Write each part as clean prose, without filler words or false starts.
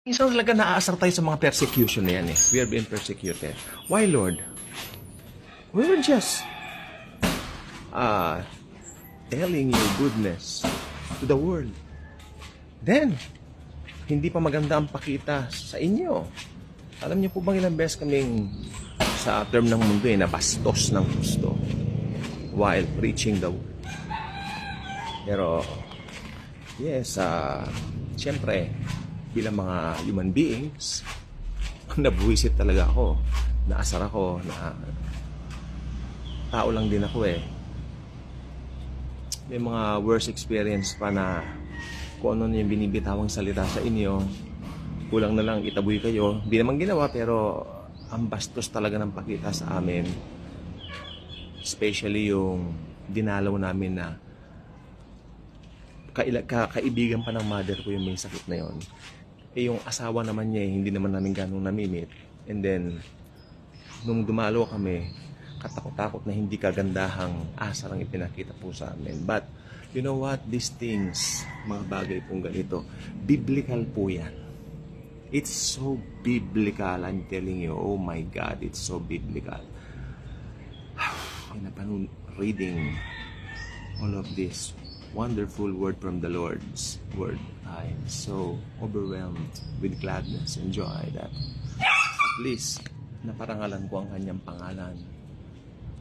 Minsan talaga naaasar tayo sa mga persecution na yan eh. We are being persecuted. Why, Lord? We were just telling your goodness to the world. Then, hindi pa maganda ang pakita sa inyo. Alam niyo po bang ilang beses kaming sa term ng mundo nabastos ng gusto while preaching the word. Pero, yes, siyempre, bilang mga human beings, nabuwisit talaga ako. Naasar ako na tao lang din ako eh. May mga worst experience pa na kung ano yung binibitawang salita sa inyo, kulang na lang itaboy kayo. Hindi naman ginawa pero ang bastos talaga ng pakita sa amin. Especially yung dinalaw namin na kaibigan pa ng mother ko yung may sakit na yon. Eh yung asawa naman niya hindi naman namin ganong namimit. And then, nung dumalo kami, katakot-takot na hindi kagandahang asar ang ipinakita po sa amin. But, you know what? These things, mga bagay pong ganito, biblical po yan. It's so biblical, I'm telling you. Oh my God, it's so biblical. And reading all of this wonderful word from the Lord's word, I am so overwhelmed with gladness and joy that at least naparangalan ko ang kanyang pangalan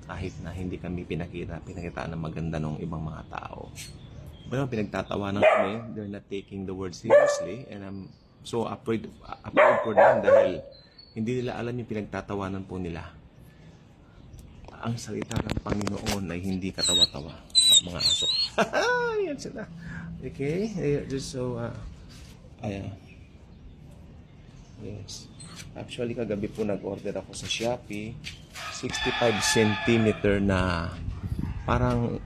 kahit na hindi kami pinakitaan ng maganda ng ibang mga tao. Well, pinagtatawanan kami, they're not taking the word seriously, and I'm so afraid for them dahil hindi nila alam yung pinagtatawanan po nila. Ang salita ng Panginoon ay hindi katawa-tawa, mga aso. Yan sila. Okay? Just so, yes. Actually, kagabi po nag-order ako sa Shopee. 65 cm na parang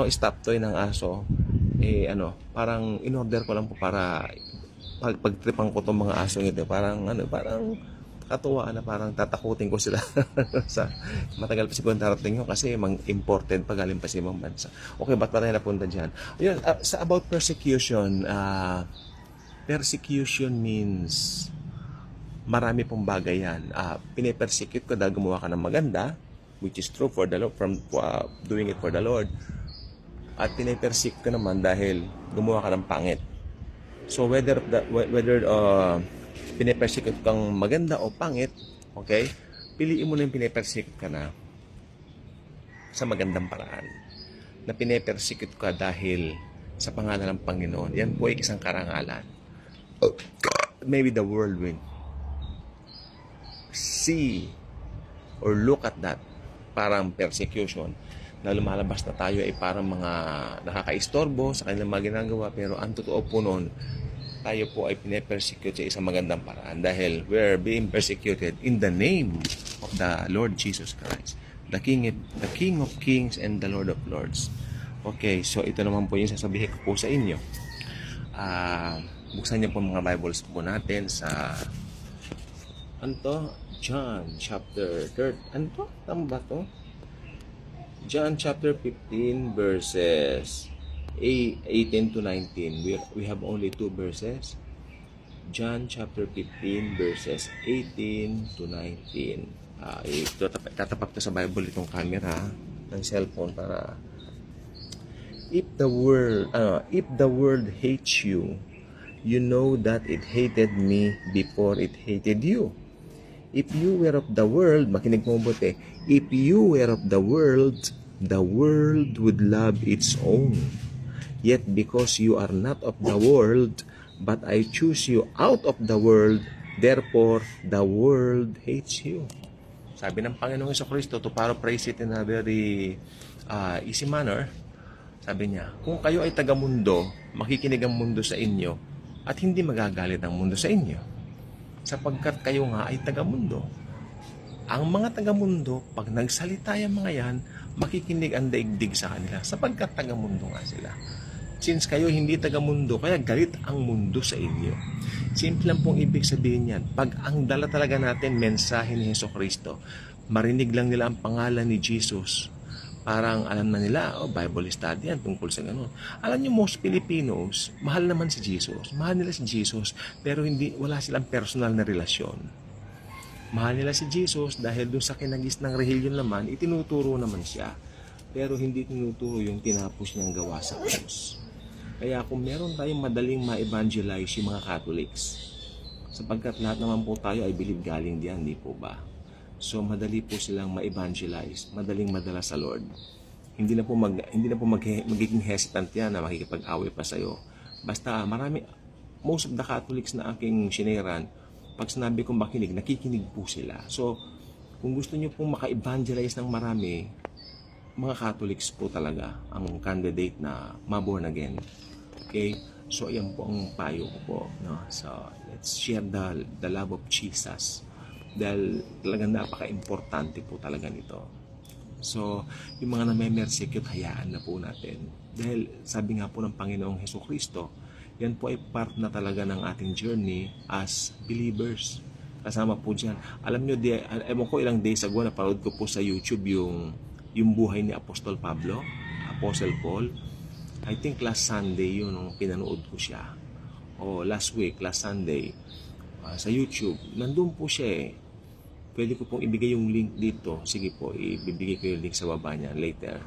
stop toy ng aso. Parang in-order ko lang po para pagtripan ko tong mga aso ito. Parang katuwaan na parang tatakutin ko sila sa matagal pa siguro darating yun kasi imported pa galing pa sa ibang bansa. Okay, ba't pa tayo napunta dyan? Yun, sa about persecution, persecution means marami pong bagay yan. Pinipersecute ko dahil gumawa ka ng maganda, which is true for the Lord, from doing it for the Lord. At pinipersecute ko naman dahil gumawa ka ng pangit. So whether pinipersecute kang maganda o pangit, okay? Piliin mo na yung pinipersecute ka na sa magandang paraan. Na pinipersecute ka dahil sa pangalan ng Panginoon. Yan po ay isang karangalan. Maybe the world will see or look at that parang persecution na lumalabas na tayo ay parang mga nakakaistorbo sa kanilang mga ginagawa, pero ang totoo po noon, tayo po ay pinipersecute sa isang magandang paraan dahil we're being persecuted in the name of the Lord Jesus Christ, the King of Kings and the Lord of Lords. Okay, so ito naman po yung sasabihin ko po sa inyo. Buksan niyo po mga Bibles po natin sa John chapter 3. Tama ba to? John chapter 15 verses 18 to 19. We have only 2 verses. John chapter 15 verses 18 to 19. Tatapak to sa Bible itong camera ng cellphone para if the world hates you, you know that it hated me before it hated you. If you were of the world, makinig mo mabuti. If you were of the world would love its own. Yet because you are not of the world, but I choose you out of the world, therefore the world hates you. Sabi ng Panginoong Jesucristo, to paraphrase it in a very easy manner, sabi niya, kung kayo ay taga-mundo, makikinig ang mundo sa inyo, at hindi magagalit ang mundo sa inyo. Sapagkat kayo nga ay taga-mundo. Ang mga taga-mundo, pag nagsalita yung mga yan, makikinig ang daigdig sa kanila, sapagkat taga-mundo nga sila. Since kayo hindi taga-mundo, kaya galit ang mundo sa inyo. Simple lang pong ibig sabihin yan. Pag ang dala talaga natin, mensahe ni Jesucristo, marinig lang nila ang pangalan ni Jesus, Parang alam na nila, Bible study yan tungkol sa gano'n. Alam niyo, most Filipinos, mahal naman si Jesus. Mahal nila si Jesus, pero wala silang personal na relasyon. Mahal nila si Jesus dahil doon sa kinagis ng relihiyon naman, itinuturo naman siya. Pero hindi tinuturo yung tinapos niyang gawa sa krus. Kaya kung meron tayong madaling ma-evangelize yung mga Catholics, sapagkat lahat naman po tayo ay believe galing diyan, di po ba? So madali po silang ma-evangelize, madaling madala sa Lord. Hindi na po magiging hesitant yan na makikipag-away pa sa'yo. Basta most of the Catholics na aking sineran, pag sinabi kong makinig, nakikinig po sila. So kung gusto niyo pong maka-evangelize ng marami, mga Catholics po talaga ang candidate na ma-born again. Okay? So yan po ang payo ko po. No? So let's share the love of Jesus. Dahil talagang napaka-importante po talaga nito. So, yung mga name-persecute, hayaan na po natin. Dahil sabi nga po ng Panginoong Hesukristo, yan po ay part na talaga ng ating journey as believers. Kasama po dyan. Alam nyo, ewan ko ilang days ago, napanood ko po sa YouTube yung buhay ni Apostol Pablo, Apostle Paul. I think last Sunday yun nung pinanood ko siya. O last Sunday, sa YouTube. Nandun po siya eh. Pwede ko pong ibigay yung link dito. Sige po, ibibigay ko yung link sa baba niya later.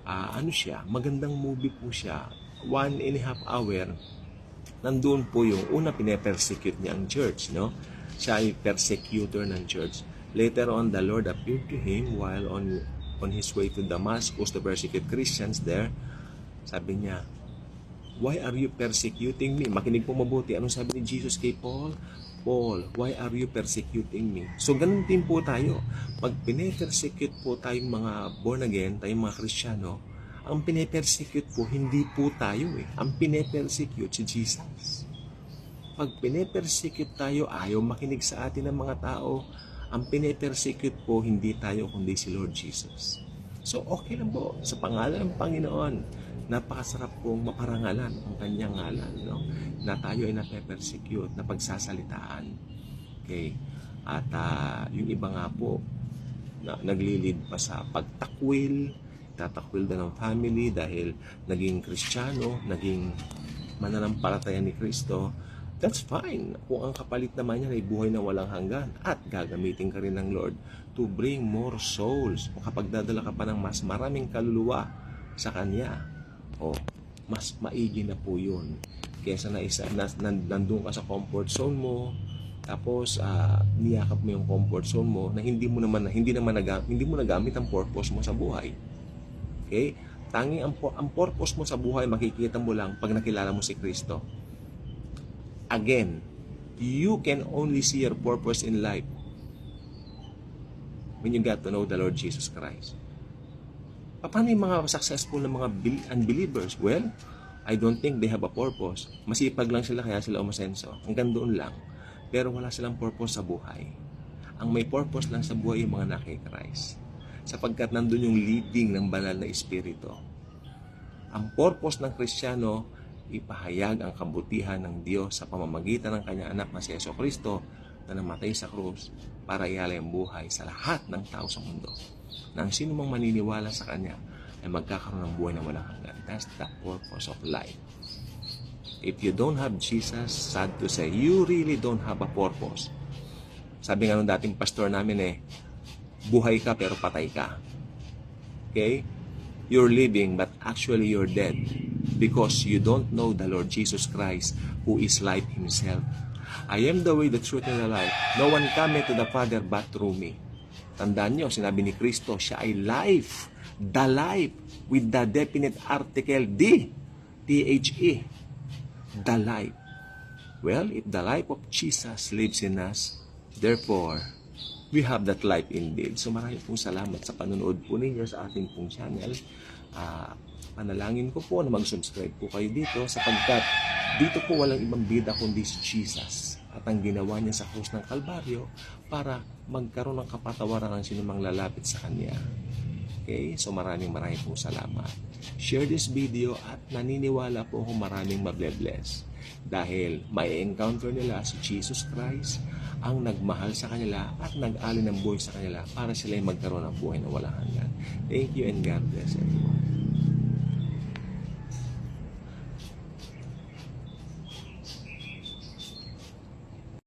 Ano siya? Magandang movie po siya. 1.5 hour. Nandun po yung una pinapersecute niya ang church, no? Siya ay persecutor ng church. Later on, the Lord appeared to him while on his way to Damascus to persecute Christians there. Sabi niya, "Why are you persecuting me?" Makinig po mabuti. Anong sabi ni Jesus kay Paul? "Paul, why are you persecuting me?" So, ganun din po tayo. Pag pine-persecute po tayong mga born again, tayong mga Kristiyano, ang pine-persecute po, hindi po tayo eh. Ang pine-persecute si Jesus. Pag pine-persecute tayo, ayaw makinig sa atin ng mga tao. Ang pine-persecute po, hindi tayo, kundi si Lord Jesus. So, okay lang po. Sa pangalan ng Panginoon, napakasarap pong maparangalan ang kanyang ngalan, no? Na tayo ay nape-persecute, na pagsasalitaan. Okay? At yung iba nga po, naglilid pa sa pagtakwil, tatakwil na ng family dahil naging Kristiyano, naging mananampalataya ni Kristo. That's fine. Kung ang kapalit naman yan ay buhay na walang hanggan at gagamitin ka rin ng Lord to bring more souls. Kung kapag dadala ka pa ng mas maraming kaluluwa sa Kanya, mas maigi na po yun. Kesa nandun ka sa comfort zone mo, tapos niyakap mo yung comfort zone mo na hindi mo nagamit ang purpose mo sa buhay. Okay? Tanging ang purpose mo sa buhay, makikita mo lang pag nakilala mo si Kristo. Again, you can only see your purpose in life when you got to know the Lord Jesus Christ. Paano yung mga successful na mga unbelievers? Well, I don't think they have a purpose. Masipag lang sila kaya sila umasenso. Hanggang doon lang. Pero wala silang purpose sa buhay. Ang may purpose lang sa buhay yung mga naki-Christ. Sapagkat nandun yung leading ng banal na espiritu. Ang purpose ng Kristiyano, ipahayag ang kabutihan ng Diyos sa pamamagitan ng kanyang anak na si Jesucristo na namatay sa krus para ialay ang buhay sa lahat ng tao sa mundo. Na ang sino mang maniniwala sa Kanya ay magkakaroon ng buhay na walang hanggan. That's the purpose of life. If you don't have Jesus, sad to say, you really don't have a purpose. Sabi nga nung dating pastor namin buhay ka pero patay ka. Okay? You're living but actually you're dead because you don't know the Lord Jesus Christ who is life Himself. I am the way, the truth, and the life. No one cometh to the Father but through me. Tandaan nyo, sinabi ni Kristo, siya ay life, the life, with the definite article D, T-H-E, the life. Well, if the life of Jesus lives in us, therefore, we have that life indeed. So maraming pong salamat sa panonood po ninyo sa ating pong channel. Panalangin ko po na mag-subscribe po kayo dito sapagkat dito po walang ibang bida kundi si Jesus at ang ginawa niya sa krus ng Kalbaryo para magkaroon ng kapatawaran ng sinumang lalapit sa Kanya. Okay? So maraming pong salamat. Share this video at naniniwala po akong maraming mable-bless. Dahil may encounter nila si Jesus Christ, ang nagmahal sa kanila at nag-alin ng buhay sa kanila para sila ay magkaroon ng buhay na walang hanggan. Thank you and God bless everyone.